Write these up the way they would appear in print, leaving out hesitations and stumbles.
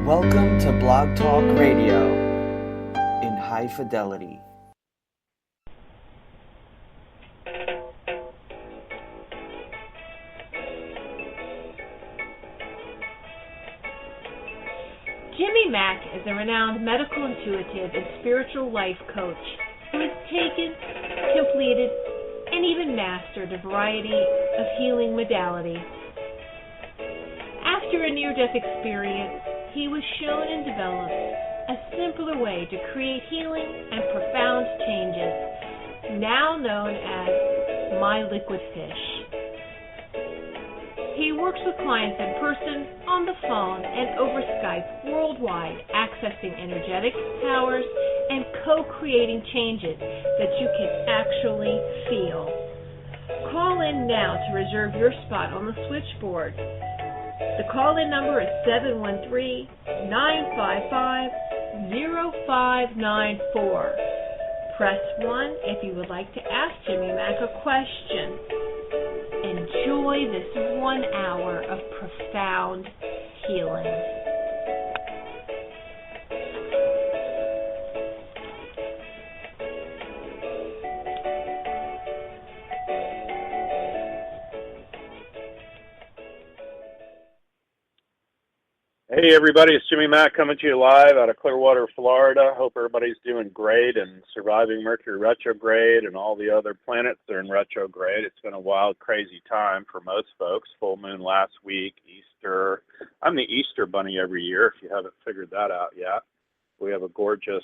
Welcome to Blog Talk Radio in high fidelity. Jimmy Mack is a renowned medical intuitive and spiritual life coach who has taken, completed, and even mastered a variety of healing modalities. After a near-death experience, he was shown and developed a simpler way to create healing and profound changes, now known as My Liquid Fish. He works with clients in person, on the phone, and over Skype worldwide, accessing energetic powers and co-creating changes that you can actually feel. Call in now to reserve your spot on the switchboard. The call-in number is 713-955-0594. Press 1 if you would like to ask Jimmy Mack a question. Enjoy this 1 hour of profound healing. Hey everybody, it's Jimmy Mack coming to you live out of Clearwater, Florida. Hope everybody's doing great and surviving Mercury retrograde and all the other planets that are in retrograde. It's been a wild, crazy time for most folks. Full moon last week, Easter. I'm the Easter bunny every year, if you haven't figured that out yet. We have a gorgeous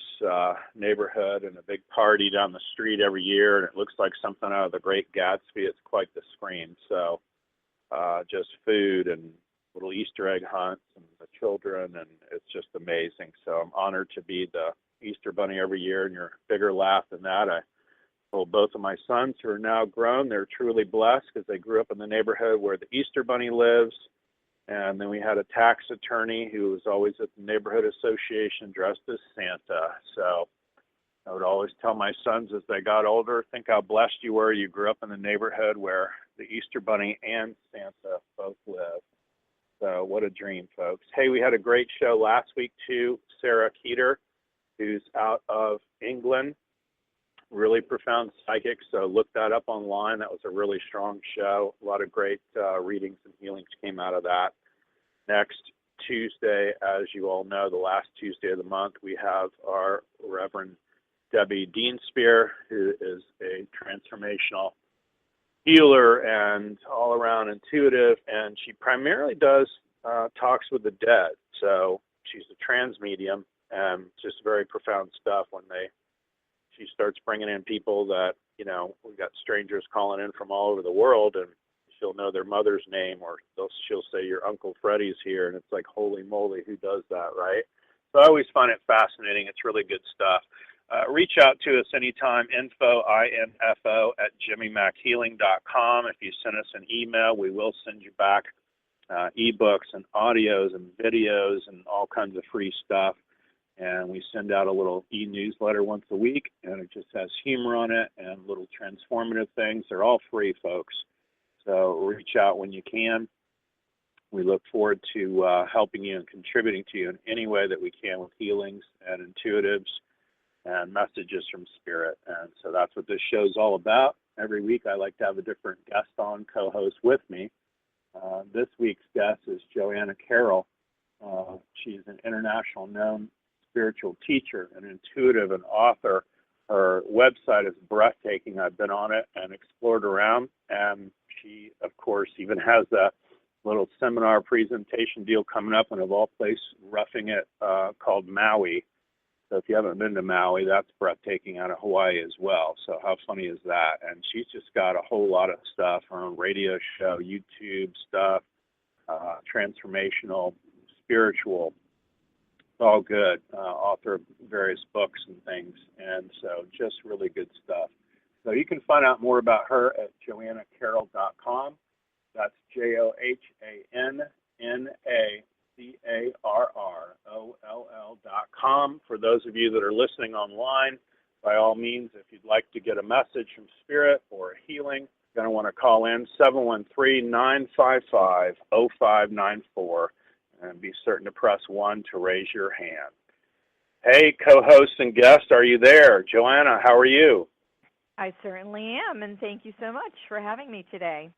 neighborhood and a big party down the street every year, and it looks like something out of The Great Gatsby. It's quite the screen. So just food and little Easter egg hunts and the children, and it's just amazing. So I'm honored to be the Easter bunny every year, and you're a bigger laugh than that. I told both of my sons, who are now grown, they're truly blessed because they grew up in the neighborhood where the Easter bunny lives. And then we had a tax attorney who was always at the neighborhood association dressed as Santa. So I would always tell my sons as they got older, think how blessed you were. You grew up in the neighborhood where the Easter bunny and Santa both live. So what a dream, folks. Hey, we had a great show last week, too. Sarah Keeter, who's out of England, really profound psychic, so look that up online. That was a really strong show. A lot of great readings and healings came out of that. Next Tuesday, as you all know, the last Tuesday of the month, we have our Reverend Debbie Deanspear, who is a transformational healer and all-around intuitive, and she primarily does talks with the dead. So she's a trans medium, and just very profound stuff when she starts bringing in people that, you know, we got strangers calling in from all over the world, and she'll know their mother's name, or she'll say, your Uncle Freddie's here, and it's like, holy moly, who does that, right? So I always find it fascinating. It's really good stuff. Reach out to us anytime, info at jimmymackhealing.com. If you send us an email, we will send you back ebooks and audios and videos and all kinds of free stuff. And we send out a little e-newsletter once a week, and it just has humor on it and little transformative things. They're all free, folks. So reach out when you can. We look forward to helping you and contributing to you in any way that we can with healings and intuitives and messages from Spirit. And so that's what this show's all about. Every week I like to have a different guest on, co-host with me. This week's guest is Johanna Carroll. She's an international known spiritual teacher, an intuitive, and author. Her website is breathtaking. I've been on it and explored around. And she, of course, even has that little seminar presentation deal coming up, and of all places, roughing it, called Maui. So if you haven't been to Maui, that's breathtaking, out of Hawaii as well. So how funny is that? And she's just got a whole lot of stuff, her own radio show, YouTube stuff, transformational, spiritual, it's all good. Author of various books and things. And so just really good stuff. So you can find out more about her at johannacarroll.com. That's JohannaCarroll.com. For those of you that are listening online, by all means, if you'd like to get a message from Spirit or a healing, you're going to want to call in 713-955-0594. and be certain to press 1 to raise your hand. Hey, co-host and guest, are you there? Johanna, how are you? I certainly am, and thank you so much for having me today.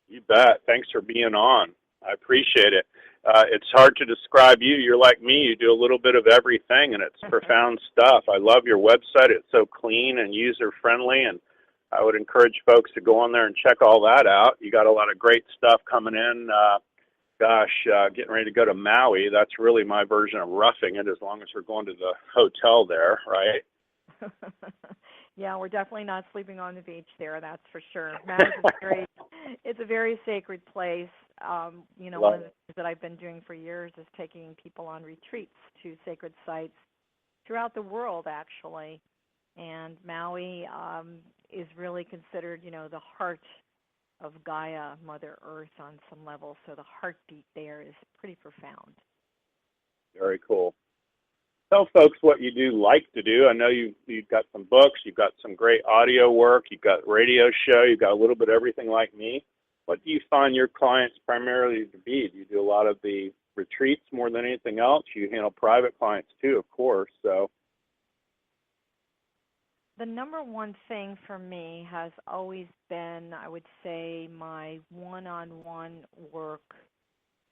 You bet. Thanks for being on. I appreciate it. It's hard to describe you. You're like me. You do a little bit of everything, and it's profound stuff. I love your website. It's so clean and user-friendly, and I would encourage folks to go on there and check all that out. You got a lot of great stuff coming in. Getting ready to go to Maui. That's really my version of roughing it, as long as we're going to the hotel there, right? Yeah, we're definitely not sleeping on the beach there, that's for sure. It's a very sacred place. One of the things that I've been doing for years is taking people on retreats to sacred sites throughout the world, actually. And Maui is really considered, the heart of Gaia, Mother Earth, on some level. So the heartbeat there is pretty profound. Very cool. Tell folks what you do like to do. I know you've got some books, you've got some great audio work, you've got radio show, you've got a little bit of everything like me. What do you find your clients primarily to be? Do you do a lot of the retreats more than anything else? You handle private clients too, of course. So the number one thing for me has always been, I would say, my one-on-one work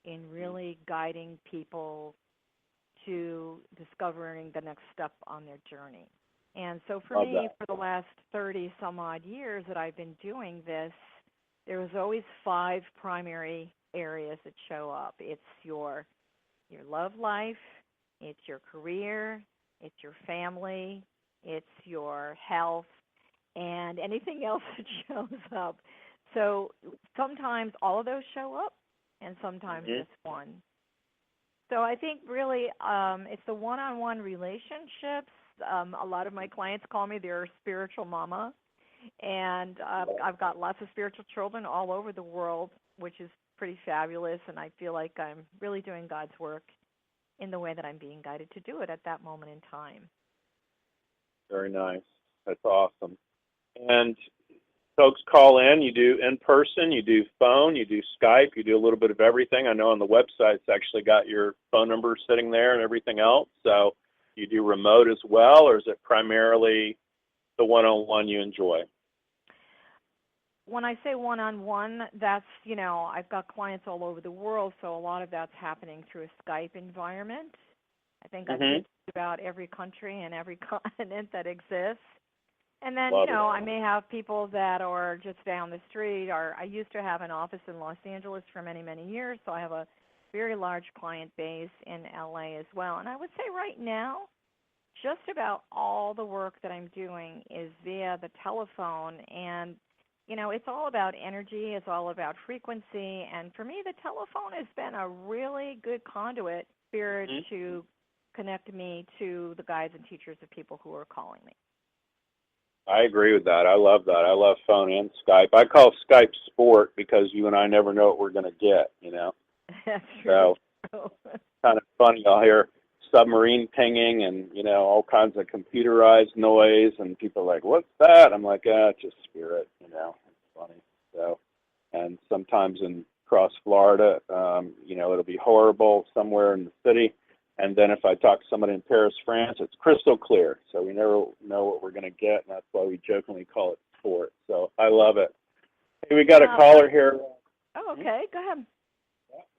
in really guiding people to discovering the next step on their journey. And so for me, for the last 30 some odd years that I've been doing this, there was always 5 primary areas that show up. It's your love life, it's your career, it's your family, it's your health, and anything else that shows up. So sometimes all of those show up, and sometimes just one. So I think really it's the one-on-one relationships. A lot of my clients call me their spiritual mama, and I've got lots of spiritual children all over the world, which is pretty fabulous, and I feel like I'm really doing God's work in the way that I'm being guided to do it at that moment in time. Very nice. That's awesome. And folks call in. You do in-person, you do phone, you do Skype, you do a little bit of everything. I know on the website it's actually got your phone number sitting there and everything else. So you do remote as well, or is it primarily the one-on-one you enjoy? When I say one-on-one, that's, I've got clients all over the world, so a lot of that's happening through a Skype environment. I think I've been to about every country and every continent that exists. And then, I may have people that are just down the street. I used to have an office in Los Angeles for many, many years, so I have a very large client base in LA as well. And I would say right now, just about all the work that I'm doing is via the telephone. And, it's all about energy. It's all about frequency. And for me, the telephone has been a really good conduit, spirit, to connect me to the guides and teachers of people who are calling me. I agree with that. I love that. I love phone and Skype. I call Skype sport because you and I never know what we're going to get, That's true. So kind of funny. I'll hear submarine pinging and, all kinds of computerized noise, and people are like, what's that? I'm like, it's just spirit, It's funny. So, and sometimes across Florida, it'll be horrible somewhere in the city. And then if I talk to somebody in Paris, France, it's crystal clear. So we never know what we're going to get, and that's why we jokingly call it sport. So I love it. Hey, we got a caller here. Oh, okay. Go ahead.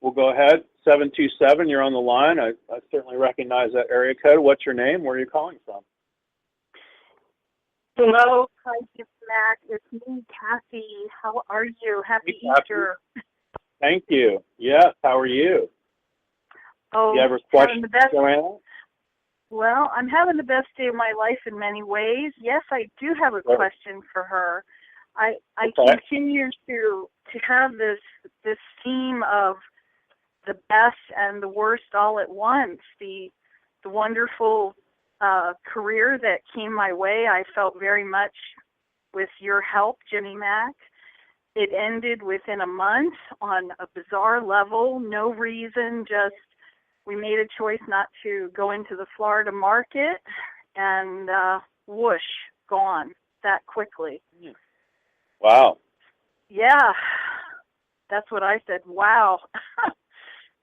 We'll go ahead. 727, you're on the line. I certainly recognize that area code. What's your name? Where are you calling from? Hello. Hi, Mack. It's me, Kathy. How are you? Happy Easter. Thank you. Yes, how are you? Oh, you have a question, Joanna? Well, I'm having the best day of my life in many ways. Yes, I do have a question for her. I continue to have this theme of the best and the worst all at once. The wonderful career that came my way, I felt very much with your help, Jimmy Mack. It ended within a month on a bizarre level, no reason, just we made a choice not to go into the Florida market, and whoosh, gone that quickly. Wow. Yeah, that's what I said. Wow.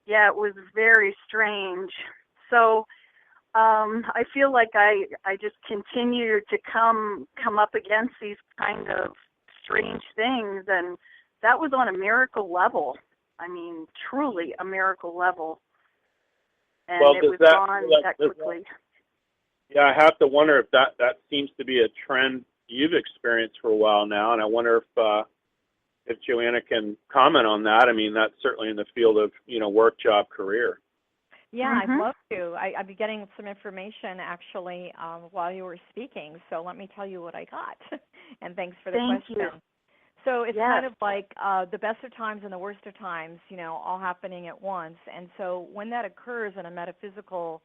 Yeah, it was very strange. So I feel like I just continue to come up against these kind of strange things, and that was on a miracle level. I mean, truly a miracle level. And Well, it does was that gone that quickly. Yeah, I have to wonder if that seems to be a trend you've experienced for a while now, and I wonder if Johanna can comment on that. I mean, that's certainly in the field of work, job, career. Yeah, I'd love to. I'd be getting some information actually while you were speaking. So let me tell you what I got. And thanks for the question. You. So it's kind of like the best of times and the worst of times, all happening at once. And so when that occurs in a metaphysical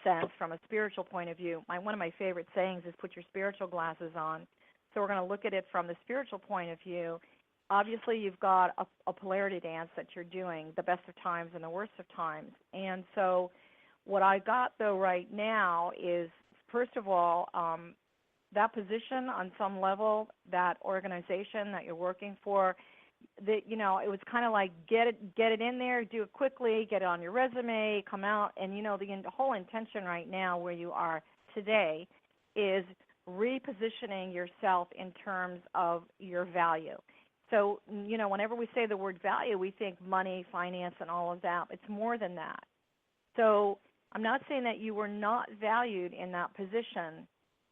sense, from a spiritual point of view, one of my favorite sayings is put your spiritual glasses on. So we're going to look at it from the spiritual point of view. Obviously, you've got a polarity dance that you're doing, the best of times and the worst of times. And so what I got, though, right now is, first of all, that position on some level, that organization that you're working for, that it was kind of like get it in there, do it quickly, get it on your resume, come out, and the whole intention right now where you are today is repositioning yourself in terms of your value. So whenever we say the word value, we think money, finance, and all of that. It's more than that. So I'm not saying that you were not valued in that position,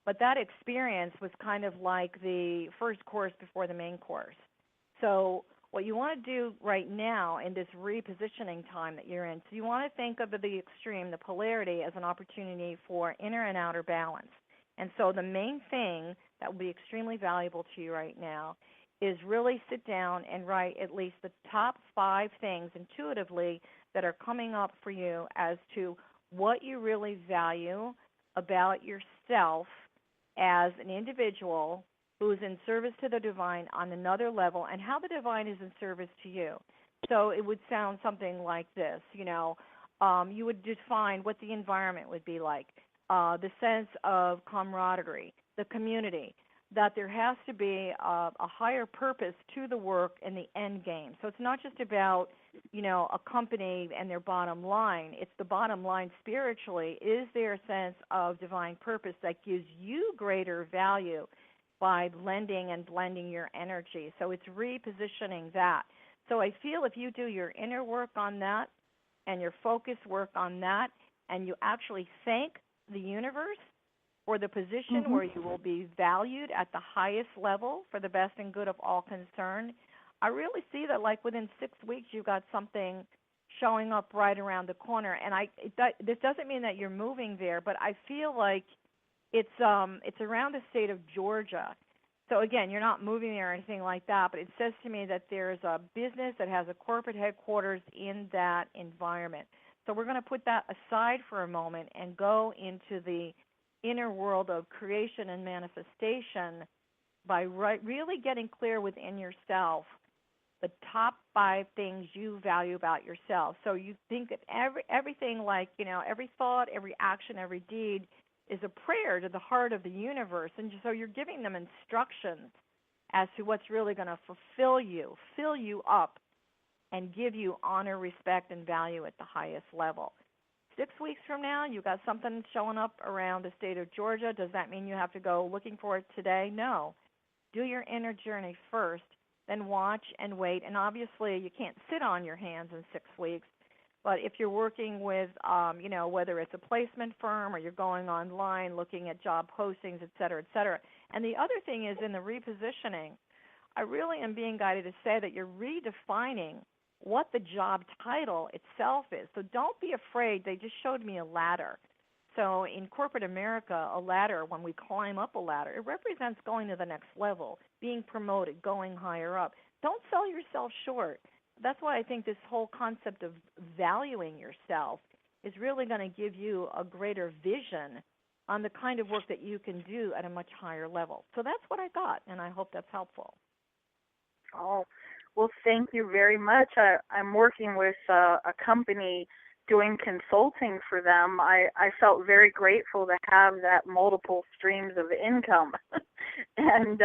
but that experience was kind of like the first course before the main course. So what you want to do right now in this repositioning time that you're in, so you want to think of the extreme, the polarity, as an opportunity for inner and outer balance. And so the main thing that will be extremely valuable to you right now is really sit down and write at least the top 5 things intuitively that are coming up for you as to what you really value about yourself as an individual who is in service to the divine on another level, and how the divine is in service to you. So it would sound something like this, you would define what the environment would be like, the sense of camaraderie, the community, that there has to be a higher purpose to the work in the end game. So it's not just about, a company and their bottom line. It's the bottom line spiritually. Is there a sense of divine purpose that gives you greater value by blending and blending your energy? So it's repositioning that. So I feel if you do your inner work on that and your focus work on that, and you actually thank the universe for the position where you will be valued at the highest level for the best and good of all concerned, I really see that like within 6 weeks you've got something showing up right around the corner. And this doesn't mean that you're moving there, but I feel like it's around the state of Georgia. So again, you're not moving there or anything like that, but it says to me that there's a business that has a corporate headquarters in that environment. So we're going to put that aside for a moment and go into the inner world of creation and manifestation by really getting clear within yourself the top 5 things you value about yourself. So you think that everything like, every thought, every action, every deed is a prayer to the heart of the universe. And so you're giving them instructions as to what's really going to fulfill you, fill you up, and give you honor, respect, and value at the highest level. 6 weeks from now, you got something showing up around the state of Georgia. Does that mean you have to go looking for it today? No. Do your inner journey first, then watch and wait. And obviously, you can't sit on your hands in 6 weeks. But if you're working with, whether it's a placement firm or you're going online looking at job postings, et cetera, et cetera. And the other thing is in the repositioning, I really am being guided to say that you're redefining what the job title itself is. So don't be afraid. They just showed me a ladder. So in corporate America, a ladder, when we climb up a ladder, it represents going to the next level, being promoted, going higher up. Don't sell yourself short. That's why I think this whole concept of valuing yourself is really going to give you a greater vision on the kind of work that you can do at a much higher level. So that's what I got, and I hope that's helpful. Oh, well, thank you very much. I'm working with a company doing consulting for them. I felt very grateful to have that multiple streams of income. And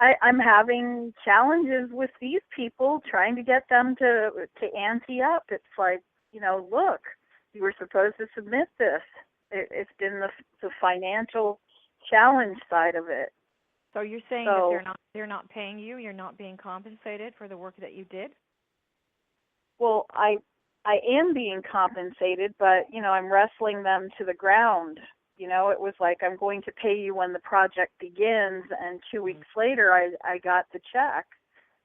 I'm having challenges with these people, trying to get them to ante up. It's like look, you were supposed to submit this. It's been the financial challenge side of it. So you're saying that they're not paying you? You're not being compensated for the work that you did? Well, I am being compensated, but I'm wrestling them to the ground. It was like, I'm going to pay you when the project begins, and 2 weeks later I got the check.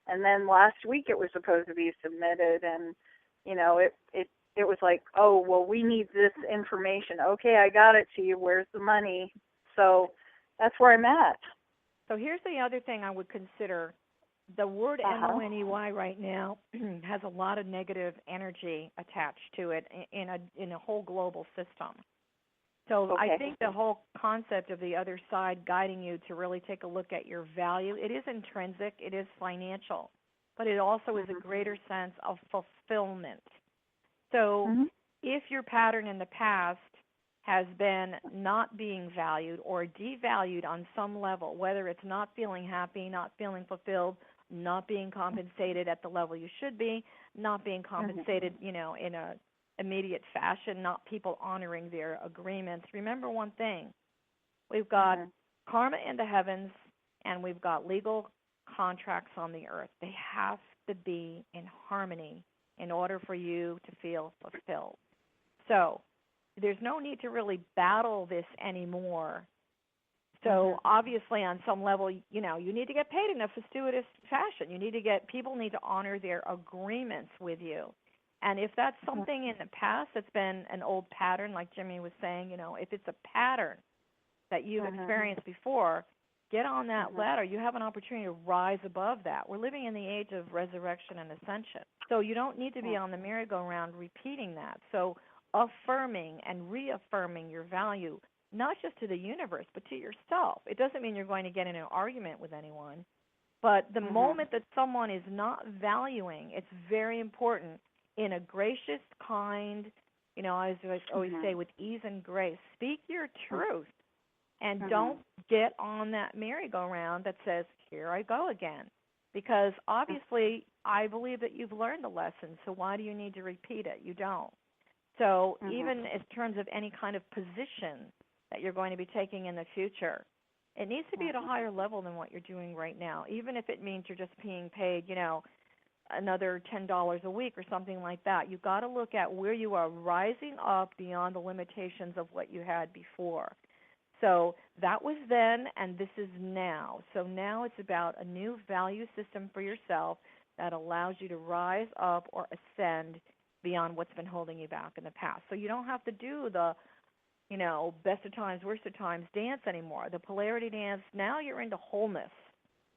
And then last week it was supposed to be submitted, and it was like, oh, well, we need this information. Okay, I got it to you. Where's the money? So that's where I'm at. So here's the other thing I would consider. The word MONEY right now has a lot of negative energy attached to it in a whole global system. So I think the whole concept of the other side guiding you to really take a look at your value, it is intrinsic, it is financial, but it also is a greater sense of fulfillment. So if your pattern in the past has been not being valued or devalued on some level, whether it's not feeling happy, not feeling fulfilled, not being compensated at the level you should be, not being compensated, in a immediate fashion, not people honoring their agreements. Remember one thing. We've got karma in the heavens, and we've got legal contracts on the earth. They have to be in harmony in order for you to feel fulfilled. So there's no need to really battle this anymore. So obviously on some level, you need to get paid in a fastuous fashion. People need to honor their agreements with you. And if that's something in the past that's been an old pattern, like Jimmy was saying, if it's a pattern that you've experienced before, get on that ladder. You have an opportunity to rise above that. We're living in the age of resurrection and ascension. So you don't need to be on the merry-go-round repeating that. So affirming and reaffirming your value, not just to the universe, but to yourself. It doesn't mean you're going to get in an argument with anyone. But the moment that someone is not valuing, it's very important in a gracious, kind, as I always say, with ease and grace, speak your truth. And don't get on that merry-go-round that says, here I go again. Because obviously I believe that you've learned the lesson, so why do you need to repeat it? You don't. So even in terms of any kind of position that you're going to be taking in the future, it needs to be at a higher level than what you're doing right now, even if it means you're just being paid, another $10 a week or something like that. You've got to look at where you are rising up beyond the limitations of what you had before. So that was then, and this is now. So now it's about a new value system for yourself that allows you to rise up or ascend beyond what's been holding you back in the past. So you don't have to do the, best of times, worst of times dance anymore. The polarity dance, now you're into wholeness.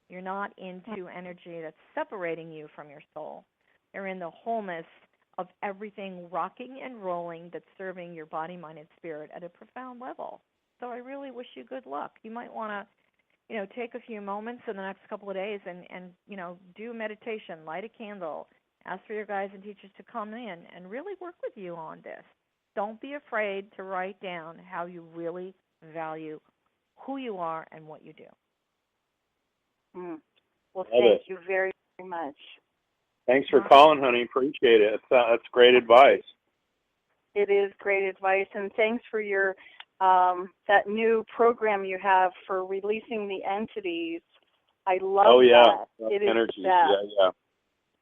You're not into energy that's separating you from your soul. You're in the wholeness of everything rocking and rolling that's serving your body, mind, and spirit at a profound level. So I really wish you good luck. You might want to, take a few moments in the next couple of days and do meditation, light a candle, ask for your guides and teachers to come in and really work with you on this. Don't be afraid to write down how you really value who you are and what you do. Well, thank you very, very much. Thanks for calling, honey. Appreciate it. That's great advice. It is great advice, and thanks for your that new program you have for releasing the entities. I love that. It energy. Is that. Yeah.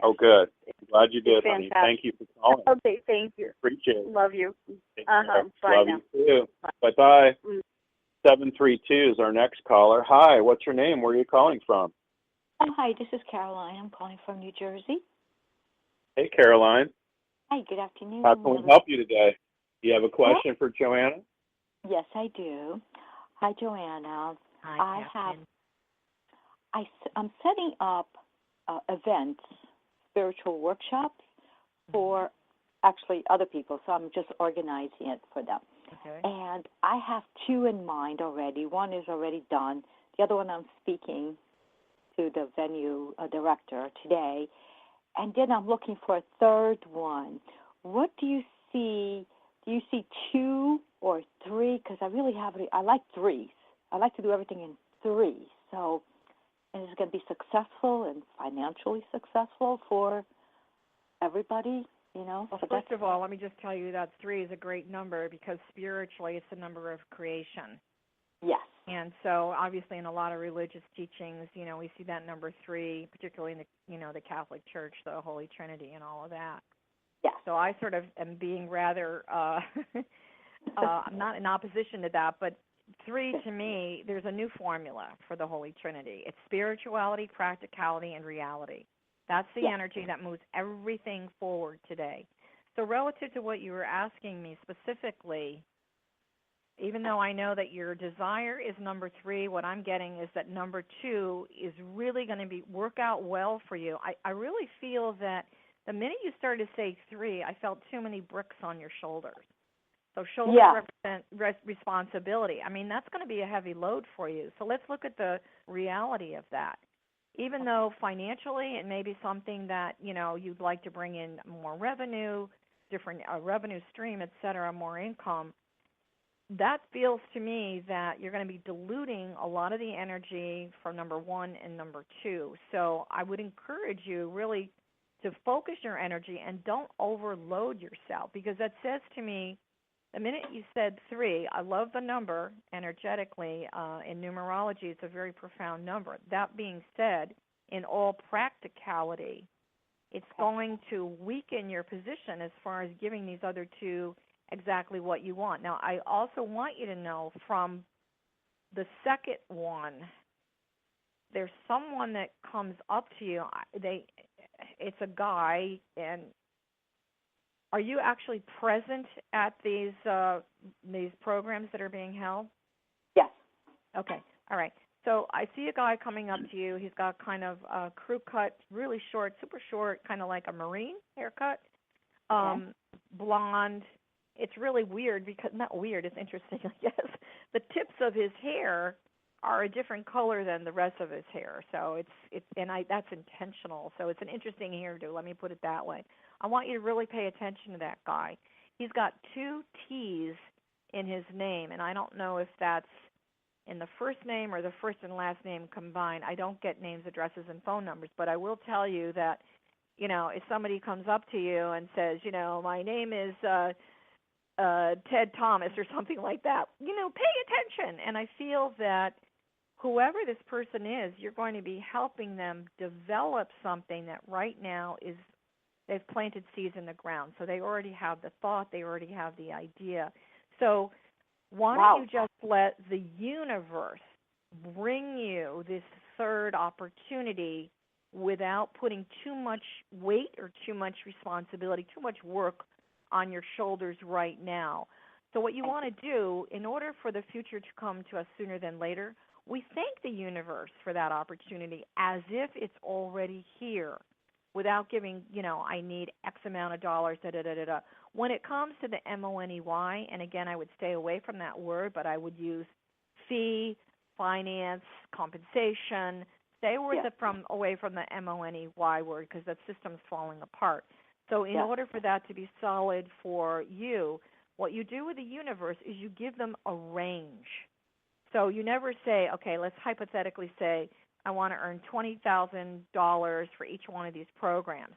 Oh, good. I'm glad you did, honey. Thank you for calling. Okay, thank you. Appreciate it. Love you. Bye Bye Love now. you too. Bye-bye. 732 is our next caller. Hi, what's your name? Where are you calling from? Hi, this is Caroline. I'm calling from New Jersey. Hey, Caroline. Hi, good afternoon. How can we help you today? Do you have a question for Johanna? Yes, I do. Hi, Johanna. Hi, Captain. I'm setting up events, spiritual workshops for actually other people, so I'm just organizing it for them. Okay. And I have two in mind already. One is already done. The other one I'm speaking to the venue director today. And then I'm looking for a third one. What do you see? Do you see two or three? Because I like threes. I like to do everything in three. So, and it's going to be successful and financially successful for everybody. Well, so first of all, let me just tell you that 3 is a great number because spiritually it's the number of creation. Yes. And so obviously in a lot of religious teachings, we see that number 3, particularly in the, the Catholic Church, the Holy Trinity and all of that. Yes. So I sort of am being rather, I'm not in opposition to that, but 3 to me, there's a new formula for the Holy Trinity. It's spirituality, practicality, and reality. That's the energy that moves everything forward today. So relative to what you were asking me specifically, even though I know that your desire is number 3, what I'm getting is that number 2 is really going to work out well for you. I really feel that the minute you started to say 3, I felt too many bricks on your shoulders. So shoulders represent responsibility. I mean, that's going to be a heavy load for you. So let's look at the reality of that. Even though financially it may be something that, you'd like to bring in more revenue, different revenue stream, et cetera, more income, that feels to me that you're going to be diluting a lot of the energy from number 1 and number 2. So I would encourage you really to focus your energy and don't overload yourself, because that says to me, the minute you said 3, I love the number energetically. In numerology, it's a very profound number. That being said, in all practicality, it's going to weaken your position as far as giving these other 2 exactly what you want. Now, I also want you to know from the second one, there's someone that comes up to you. It's a guy, and are you actually present at these programs that are being held? Yes. Okay. All right. So I see a guy coming up to you. He's got kind of a crew cut, really short, super short, kind of like a Marine haircut, blonde. It's really weird because, not weird, it's interesting, I guess. The tips of his hair are a different color than the rest of his hair. So that's intentional. So it's an interesting hairdo, let me put it that way. I want you to really pay attention to that guy. He's got 2 T's in his name, and I don't know if that's in the first name or the first and last name combined. I don't get names, addresses, and phone numbers, but I will tell you that, if somebody comes up to you and says, my name is Ted Thomas or something like that, pay attention. And I feel that whoever this person is, you're going to be helping them develop something that right now they've planted seeds in the ground. So they already have the thought, they already have the idea. So why don't you just let the universe bring you this third opportunity without putting too much weight or too much responsibility, too much work on your shoulders right now. So what you want to do, in order for the future to come to us sooner than later, we thank the universe for that opportunity as if it's already here, without giving, I need X amount of dollars, da-da-da-da-da. When it comes to the money, and again, I would stay away from that word, but I would use fee, finance, compensation, stay away from the money word, because that system's falling apart. So in order for that to be solid for you, what you do with the universe is you give them a range. So you never say, okay, let's hypothetically say, I want to earn $20,000 for each one of these programs.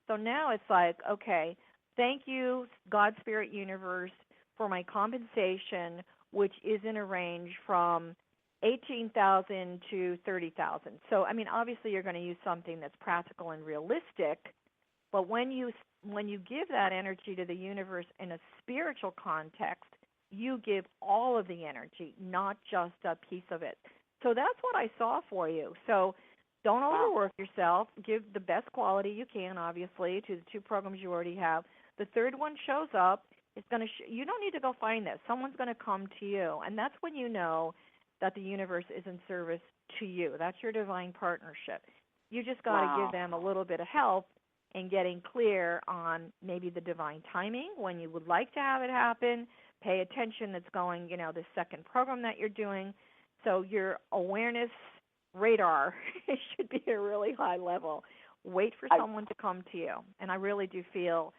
So now it's like, okay, thank you, God, Spirit, Universe, for my compensation, which is in a range from $18,000 to $30,000. So, I mean, obviously you're going to use something that's practical and realistic, but when you give that energy to the universe in a spiritual context, you give all of the energy, not just a piece of it. So that's what I saw for you. So don't overwork yourself. Give the best quality you can, obviously, to the 2 programs you already have. The third one shows up. It's going to you don't need to go find this. Someone's going to come to you, and that's when you know that the universe is in service to you. That's your divine partnership. You just got to give them a little bit of help in getting clear on maybe the divine timing, when you would like to have it happen. Pay attention that's going, the second program that you're doing. So your awareness radar should be at a really high level. Wait for someone to come to you. And I really do feel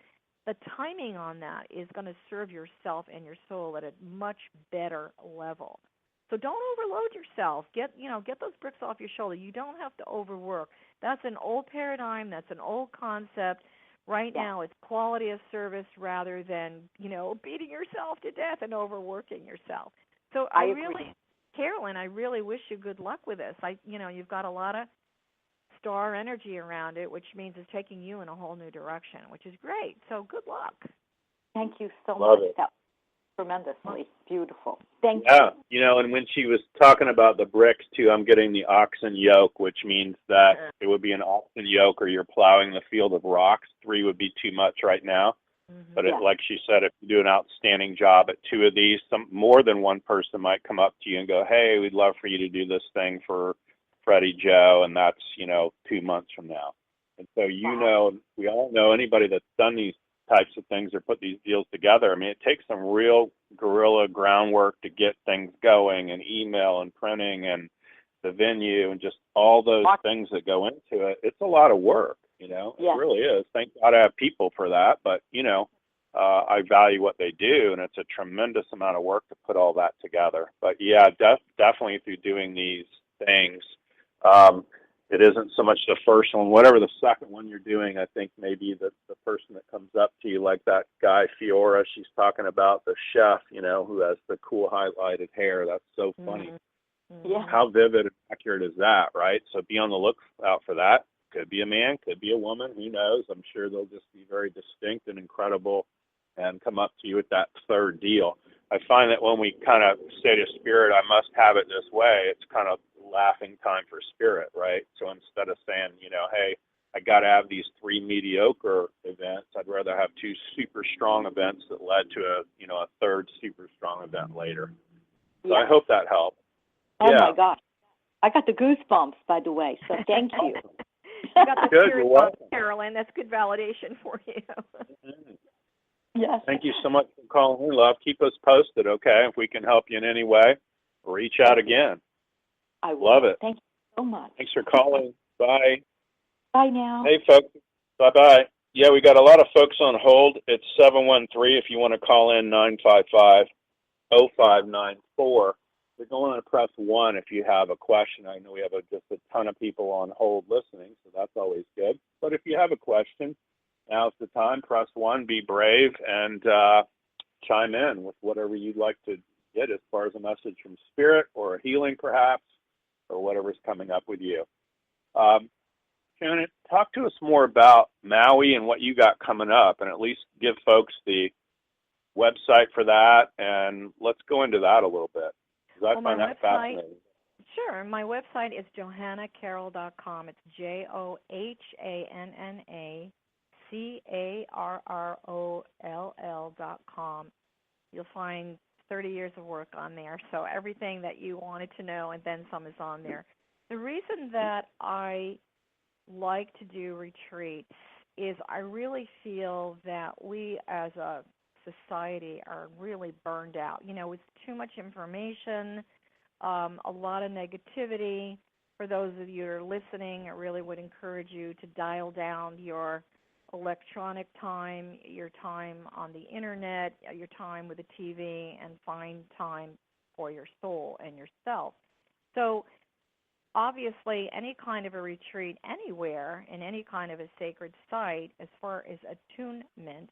the timing on that is going to serve yourself and your soul at a much better level. So don't overload yourself. Get those bricks off your shoulder. You don't have to overwork. That's an old paradigm. That's an old concept. Right now, it's quality of service rather than, beating yourself to death and overworking yourself. So I really, Carolyn, I really wish you good luck with this. You've got a lot of star energy around it, which means it's taking you in a whole new direction, which is great. So good luck. Thank you so Love much. it. That was tremendously beautiful. Thank you. Yeah, and when she was talking about the bricks, too, I'm getting the oxen yoke, which means that it would be an oxen yoke or you're plowing the field of rocks. 3 would be too much right now. Mm-hmm. But like she said, if you do an outstanding job at 2 of these, more than one person might come up to you and go, hey, we'd love for you to do this thing for Freddie Joe, and that's, 2 months from now. And so, we all know anybody that's done these types of things or put these deals together. I mean, it takes some real guerrilla groundwork to get things going, and email and printing and the venue and just all those things that go into it. It's a lot of work, It really is. Thank God I have people for that, but, I value what they do, and it's a tremendous amount of work to put all that together. But, yeah, definitely through doing these things, it isn't so much the first one. Whatever the second one you're doing, I think maybe the person that comes up to you, like that guy Fiora, she's talking about, the chef, who has the cool highlighted hair. That's so funny. Mm-hmm. Yeah. How vivid and accurate is that, right? So be on the lookout for that. Could be a man, could be a woman, who knows? I'm sure they'll just be very distinct and incredible and come up to you with that third deal. I find that when we kind of say to Spirit, I must have it this way, it's kind of laughing time for Spirit, right? So instead of saying, hey, I got to have these 3 mediocre events, I'd rather have 2 super strong events that led to a third super strong event later. So I hope that helped. Oh, my gosh. I got the goosebumps, by the way, so thank you. You got the good, spirit bump, Carolyn. That's good validation for you. Mm-hmm. Yes. Thank you so much for calling in, love. Keep us posted, okay? If we can help you in any way, reach out again. I will. Love it. Thank you so much. Thanks for calling. Bye. Bye now. Hey, folks. Bye-bye. Yeah, we got a lot of folks on hold. It's 713 if you want to call in, 955-0594. We're going to press 1 if you have a question. I know we have just a ton of people on hold listening, so that's always good. But if you have a question, now's the time. Press 1, be brave, and chime in with whatever you'd like to get as far as a message from Spirit or a healing, perhaps, or whatever's coming up with you. Shannon, talk to us more about Maui and what you got coming up, and at least give folks the website for that, and let's go into that a little bit, because I find that fascinating. Sure. My website is johannacarroll.com. It's JohannaCarroll.com. You'll find 30 years of work on there, so everything that you wanted to know and then some is on there. The reason that I like to do retreats is I really feel that we as a society are really burned out. With too much information, a lot of negativity. For those of you who are listening, I really would encourage you to dial down your electronic time, your time on the internet, your time with the TV, and find time for your soul and yourself. So obviously, any kind of a retreat anywhere in any kind of a sacred site, as far as attunement,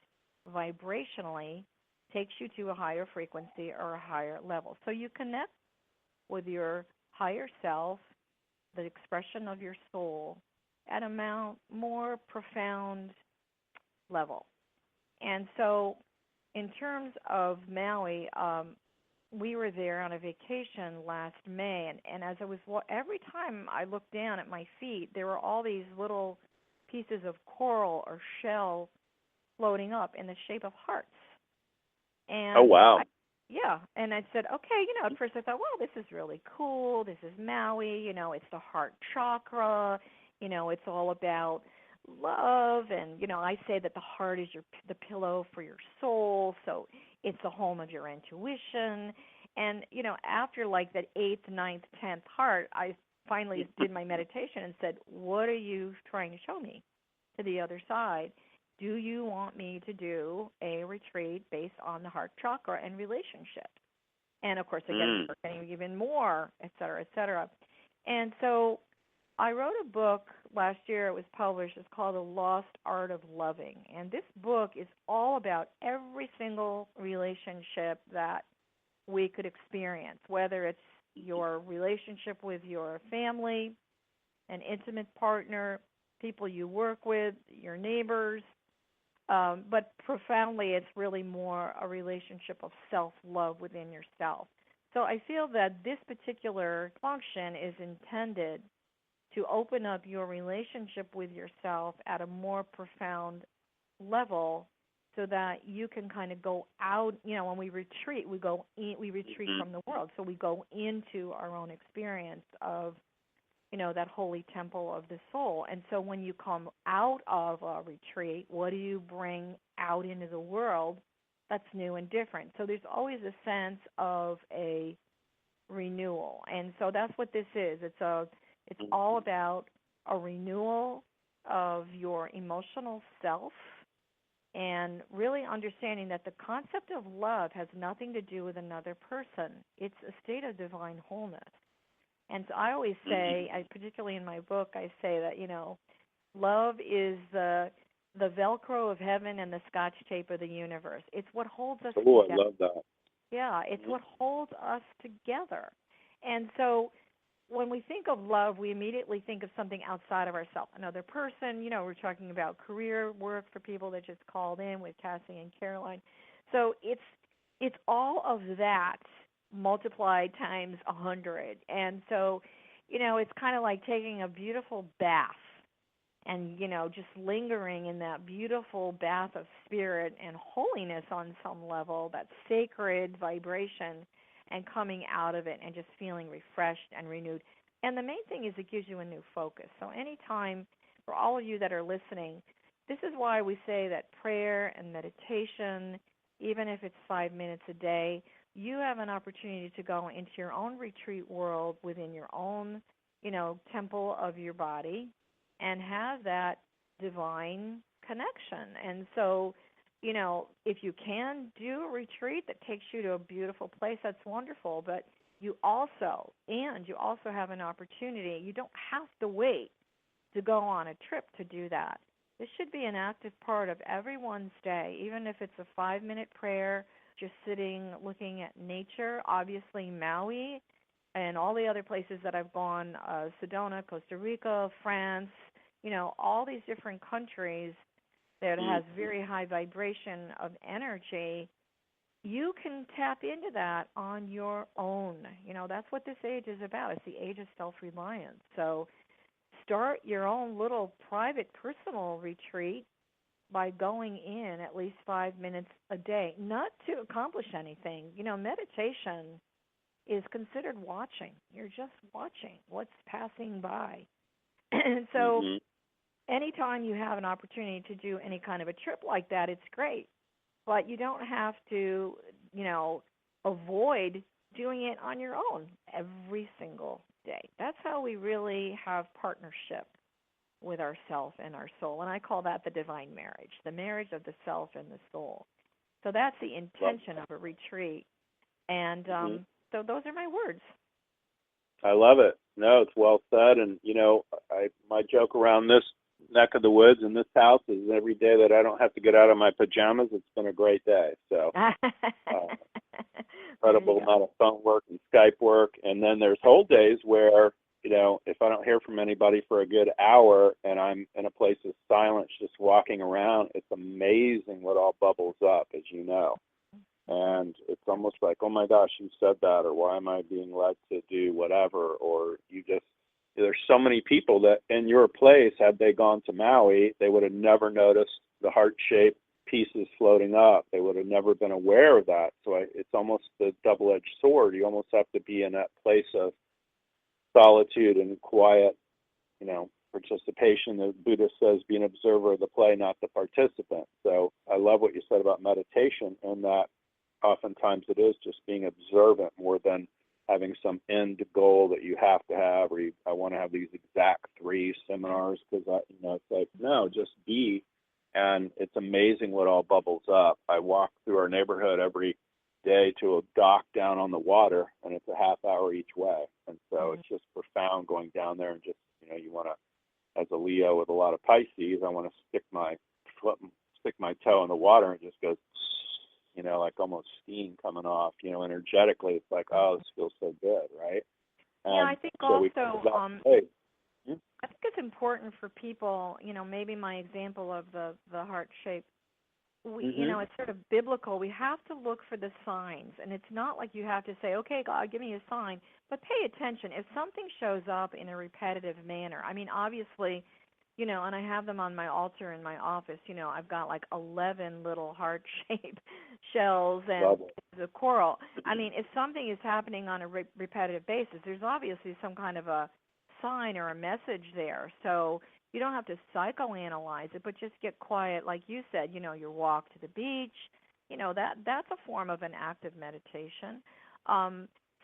vibrationally, takes you to a higher frequency or a higher level. So you connect with your higher self, the expression of your soul, at a more profound level. And so in terms of Maui, we were there on a vacation last May, and as I was, every time I looked down at my feet, there were all these little pieces of coral or shell floating up in the shape of hearts. And oh, wow. And I said, okay, at first I thought, well, this is really cool. This is Maui, it's the heart chakra, it's all about love, and, I say that the heart is the pillow for your soul, so it's the home of your intuition. And, after like that 8th, 9th, 10th heart, I finally did my meditation and said, what are you trying to show me to the other side? Do you want me to do a retreat based on the heart chakra and relationships? And, of course, again, we're getting even more, et cetera, et cetera. And so I wrote a book last year. It was published. It's called The Lost Art of Loving. And this book is all about every single relationship that we could experience, whether it's your relationship with your family, an intimate partner, people you work with, your neighbors. But profoundly, it's really more a relationship of self-love within yourself. So I feel that this particular function is intended to open up your relationship with yourself at a more profound level so that you can kind of go out. When we retreat, we retreat from the world. So we go into our own experience of, that holy temple of the soul. And so when you come out of a retreat, what do you bring out into the world that's new and different? So there's always a sense of a renewal. And so that's what this is. It's all about a renewal of your emotional self and really understanding that the concept of love has nothing to do with another person. It's a state of divine wholeness. And so I always say, particularly in my book, I say that, love is the Velcro of heaven and the Scotch tape of the universe. It's what holds us together. I love that. Yeah, it's what holds us together. And so when we think of love, we immediately think of something outside of ourselves, another person. We're talking about career work for people that just called in with Cassie and Caroline. So it's all of that multiplied times 100. And so, it's kind of like taking a beautiful bath and, just lingering in that beautiful bath of spirit and holiness on some level, that sacred vibration, and coming out of it and just feeling refreshed and renewed. And the main thing is it gives you a new focus. So anytime, for all of you that are listening, this is why we say that prayer and meditation, even if it's 5 minutes a day, you have an opportunity to go into your own retreat world within your own, temple of your body and have that divine connection. And so, if you can do a retreat that takes you to a beautiful place, that's wonderful. But you also have an opportunity. You don't have to wait to go on a trip to do that. This should be an active part of everyone's day, even if it's a 5-minute prayer, just sitting, looking at nature. Obviously, Maui and all the other places that I've gone, Sedona, Costa Rica, France, all these different countries that has very high vibration of energy, you can tap into that on your own. That's what this age is about. It's the age of self-reliance. So start your own little private personal retreat by going in at least 5 minutes a day, not to accomplish anything. Meditation is considered watching. You're just watching what's passing by. And so anytime you have an opportunity to do any kind of a trip like that, it's great. But you don't have to, avoid doing it on your own every single day. That's how we really have partnership with ourself and our soul. And I call that the divine marriage, the marriage of the self and the soul. So that's the intention of a retreat. And so those are my words. I love it. No, it's well said. And, my joke around this neck of the woods in this house is every day that I don't have to get out of my pajamas, it's been a great day. So incredible amount of phone work and Skype work. And then there's whole days where, if I don't hear from anybody for a good hour and I'm in a place of silence just walking around, it's amazing what all bubbles up, as you know. And it's almost like, oh my gosh, you said that, or why am I being led to do whatever, or there's so many people that in your place, had they gone to Maui, they would have never noticed the heart-shaped pieces floating up. They would have never been aware of that. So it's almost the double-edged sword. You almost have to be in that place of solitude and quiet, participation. The Buddha says, be an observer of the play, not the participant. So I love what you said about meditation, and that oftentimes it is just being observant more than having some end goal that you have to have, or I want to have these exact 3 seminars because it's like, no, just be. And it's amazing what all bubbles up. I walk through our neighborhood every day to a dock down on the water, and it's a half hour each way. And so it's just profound going down there and just You want to, as a Leo with a lot of Pisces, I want to stick my toe in the water and just go, like almost steam coming off. Energetically, it's like, oh, this feels so good, right? Yeah, I think so also, hey. I think it's important for people, maybe my example of the heart shape, it's sort of biblical. We have to look for the signs, and it's not like you have to say, okay, God, give me a sign, but pay attention. If something shows up in a repetitive manner, I mean, obviously, and I have them on my altar in my office, I've got like 11 little heart-shaped shells and the coral. I mean, if something is happening on a repetitive basis, there's obviously some kind of a sign or a message there. So you don't have to psychoanalyze it, but just get quiet. Like you said, your walk to the beach, that's a form of an active meditation.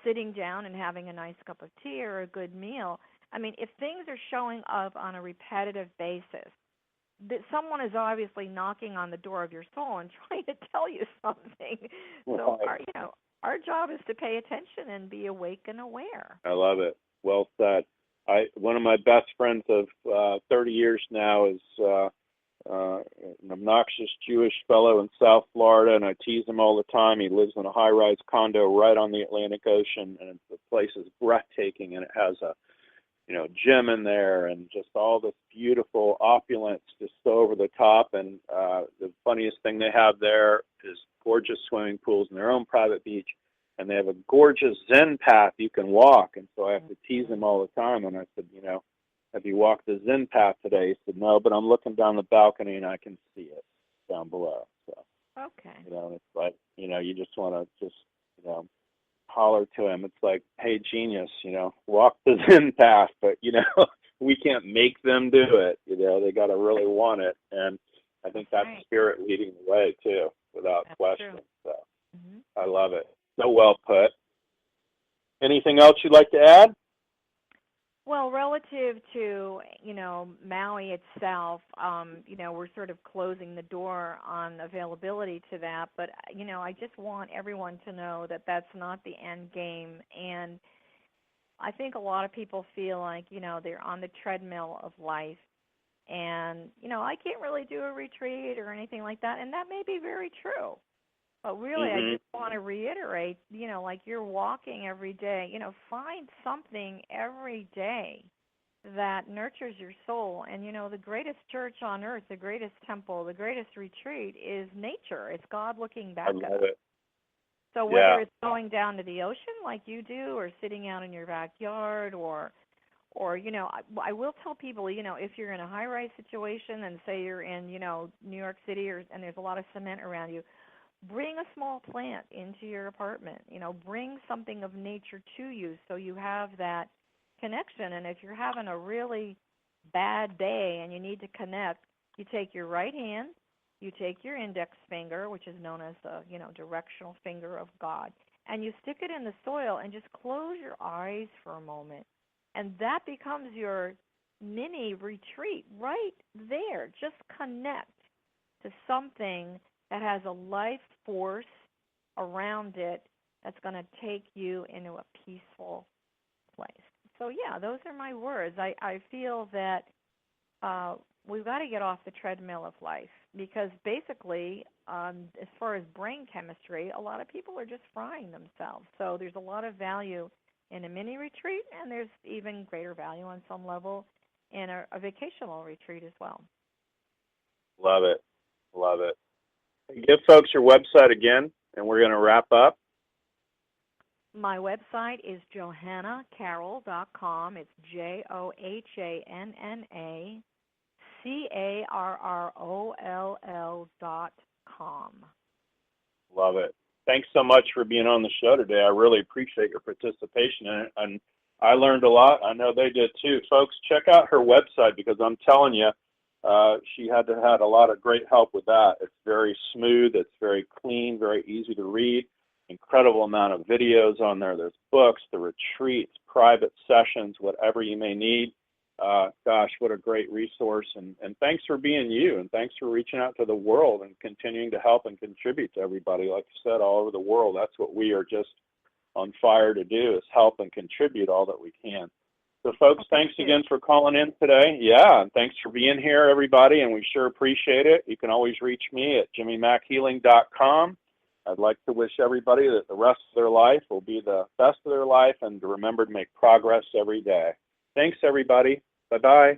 Sitting down and having a nice cup of tea or a good meal. I mean, if things are showing up on a repetitive basis, that someone is obviously knocking on the door of your soul and trying to tell you something. So our job is to pay attention and be awake and aware. I love it. Well said. One of my best friends of 30 years now is an obnoxious Jewish fellow in South Florida, and I tease him all the time. He lives in a high-rise condo right on the Atlantic Ocean, and the place is breathtaking, and it has a gym in there and just all this beautiful opulence just so over the top. And the funniest thing they have there is gorgeous swimming pools and their own private beach. And they have a gorgeous Zen path you can walk. And so I have to tease him all the time. And I said, have you walked the Zen path today? He said, no, but I'm looking down the balcony and I can see it down below. So, okay. It's like, you just want to holler to him. It's like, hey, genius, walk the Zen path. But, we can't make them do it. They got to really want it. And I think that's spirit leading the way, too, without question. True. So I love it. So well put. Anything else you'd like to add? Well, relative to, Maui itself, we're sort of closing the door on availability to that. But, I just want everyone to know that that's not the end game. And I think a lot of people feel like, they're on the treadmill of life. And, I can't really do a retreat or anything like that. And that may be very true. But really, I just want to reiterate, like you're walking every day, find something every day that nurtures your soul. And, the greatest church on earth, the greatest temple, the greatest retreat is nature. It's God looking back at us. It. So whether it's going down to the ocean like you do or sitting out in your backyard or I will tell people, if you're in a high-rise situation and say you're in, New York City and there's a lot of cement around you, bring a small plant into your apartment. Bring something of nature to you so you have that connection. And if you're having a really bad day and you need to connect, you take your right hand, you take your index finger, which is known as the, directional finger of God, and you stick it in the soil and just close your eyes for a moment. And that becomes your mini retreat right there. Just connect to something that has a life force around it that's going to take you into a peaceful place. So, those are my words. I feel that we've got to get off the treadmill of life because basically, as far as brain chemistry, a lot of people are just frying themselves. So there's a lot of value in a mini retreat, and there's even greater value on some level in a vacational retreat as well. Love it. Love it. Give folks your website again, and we're going to wrap up. My website is johannacarroll.com. It's JohannaCarroll.com. Love it. Thanks so much for being on the show today. I really appreciate your participation in it, and I learned a lot. I know they did too. Folks, check out her website because I'm telling you, she had a lot of great help with that. It's very smooth. It's very clean, very easy to read. Incredible amount of videos on there. There's books, the retreats, private sessions, whatever you may need. Gosh, what a great resource. And thanks for being you, and thanks for reaching out to the world and continuing to help and contribute to everybody. Like you said, all over the world, that's what we are just on fire to do, is help and contribute all that we can. So, folks, thanks again for calling in today. Yeah, and thanks for being here, everybody, and we sure appreciate it. You can always reach me at jimmymackhealing.com. I'd like to wish everybody that the rest of their life will be the best of their life and to remember to make progress every day. Thanks, everybody. Bye-bye.